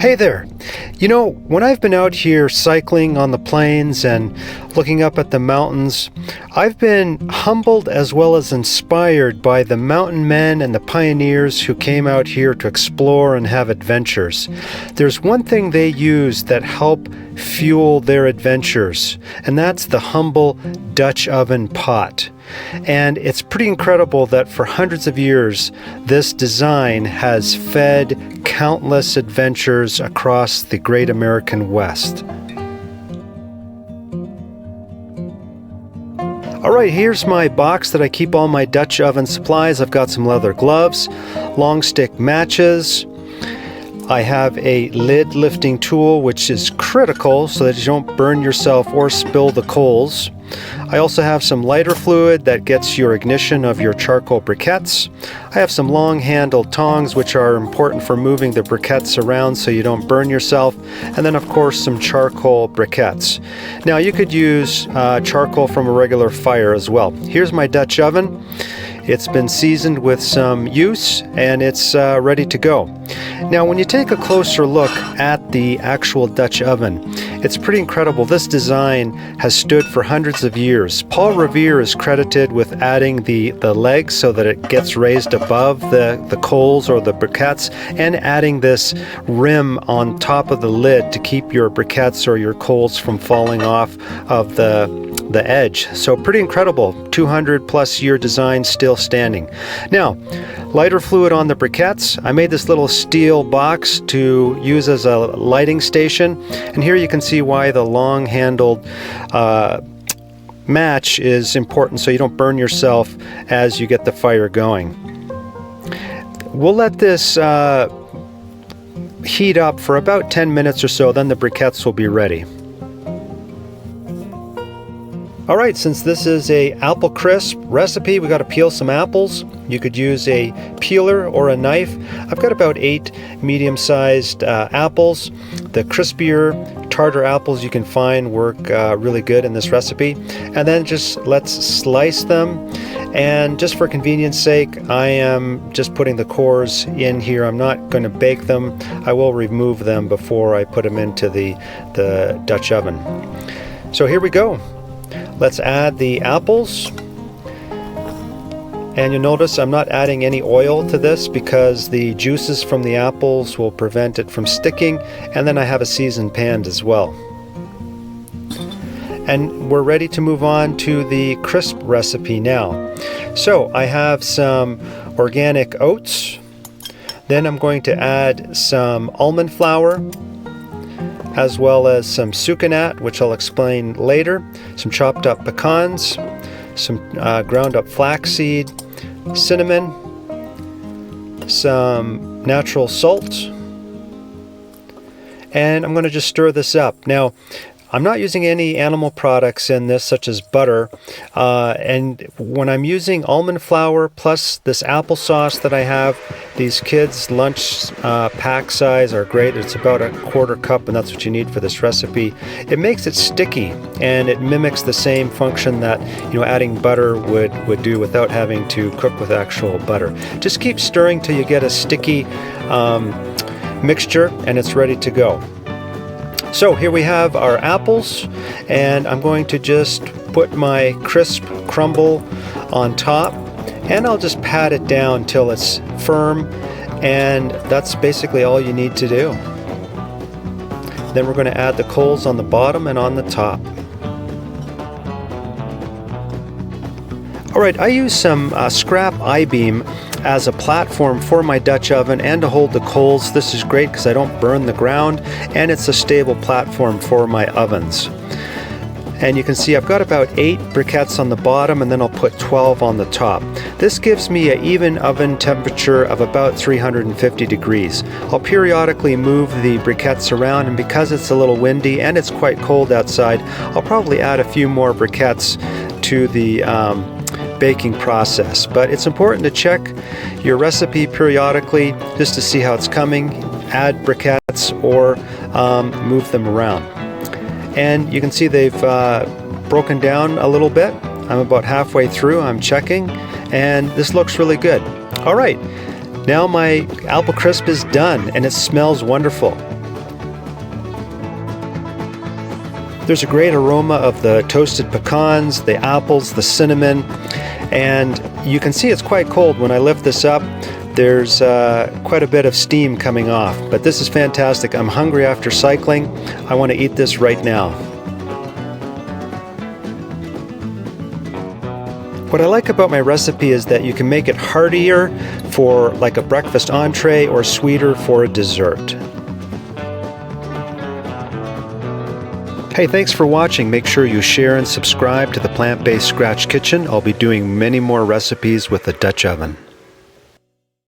Hey there! You know, when I've been out here cycling on the plains and looking up at the mountains, I've been humbled as well as inspired by the mountain men and the pioneers who came out here to explore and have adventures. There's one thing they use that help fuel their adventures, and that's the humble Dutch oven pot. And it's pretty incredible that for hundreds of years, this design has fed countless adventures across the great American West. All right, here's my box that I keep all my Dutch oven supplies. I've got some leather gloves, long stick matches. I have a lid lifting tool, which is critical so that you don't burn yourself or spill the coals. I also have some lighter fluid that gets your ignition of your charcoal briquettes. I have some long-handled tongs, which are important for moving the briquettes around so you don't burn yourself. And then, of course, some charcoal briquettes. Now, you could use charcoal from a regular fire as well. Here's my Dutch oven. It's been seasoned with some use and it's ready to go. Now, when you take a closer look at the actual Dutch oven, it's pretty incredible. This design has stood for hundreds of years. Paul Revere is credited with adding the legs so that it gets raised above the coals or the briquettes, and adding this rim on top of the lid to keep your briquettes or your coals from falling off of the edge. So pretty incredible. 200 plus year design still standing. Now, lighter fluid on the briquettes. I made this little steel box to use as a lighting station, and here you can see why the long handled match is important so you don't burn yourself as you get the fire going. We'll let this heat up for about 10 minutes or so, then the briquettes will be ready. All right, since this is a apple crisp recipe, we got to peel some apples. You could use a peeler or a knife. I've got about 8 medium-sized apples. The crispier tartar apples you can find work really good in this recipe. And then just let's slice them. And just for convenience sake, I am just putting the cores in here. I'm not going to bake them. I will remove them before I put them into the Dutch oven. So here we go. Let's add the apples, and you'll notice I'm not adding any oil to this because the juices from the apples will prevent it from sticking, and then I have a seasoned pan as well. And we're ready to move on to the crisp recipe now. So I have some organic oats, then I'm going to add some almond flour, as well as some sucanat, which I'll explain later, some chopped up pecans, some ground up flaxseed, cinnamon, some natural salt, and I'm going to just stir this up. Now, I'm not using any animal products in this, such as butter, and when I'm using almond flour plus this applesauce that I have, these kids' lunch pack size are great. It's about a 1/4 cup, and that's what you need for this recipe. It makes it sticky, and it mimics the same function that adding butter would do without having to cook with actual butter. Just keep stirring till you get a sticky mixture, and it's ready to go. So here we have our apples, and I'm going to just put my crisp crumble on top, and I'll just pat it down till it's firm, and that's basically all you need to do. Then we're going to add the coals on the bottom and on the top. All right, I use some scrap I-beam as a platform for my Dutch oven and to hold the coals. This is great because I don't burn the ground, and it's a stable platform for my ovens. And you can see I've got about 8 briquettes on the bottom, and then I'll put 12 on the top. This gives me an even oven temperature of about 350 degrees. I'll periodically move the briquettes around, and because it's a little windy and it's quite cold outside, I'll probably add a few more briquettes to the baking process. But it's important to check your recipe periodically just to see how it's coming, add briquettes, or move them around. And you can see they've broken down a little bit. I'm about halfway through, I'm checking, and this looks really good. All right, now my apple crisp is done and it smells wonderful. There's a great aroma of the toasted pecans, the apples, the cinnamon, and you can see it's quite cold. When I lift this up, there's quite a bit of steam coming off, but this is fantastic. I'm hungry after cycling. I want to eat this right now. What I like about my recipe is that you can make it heartier for like a breakfast entree or sweeter for a dessert. Hey, thanks for watching. Make sure you share and subscribe to the Plant-Based Scratch Kitchen. I'll be doing many more recipes with the Dutch oven.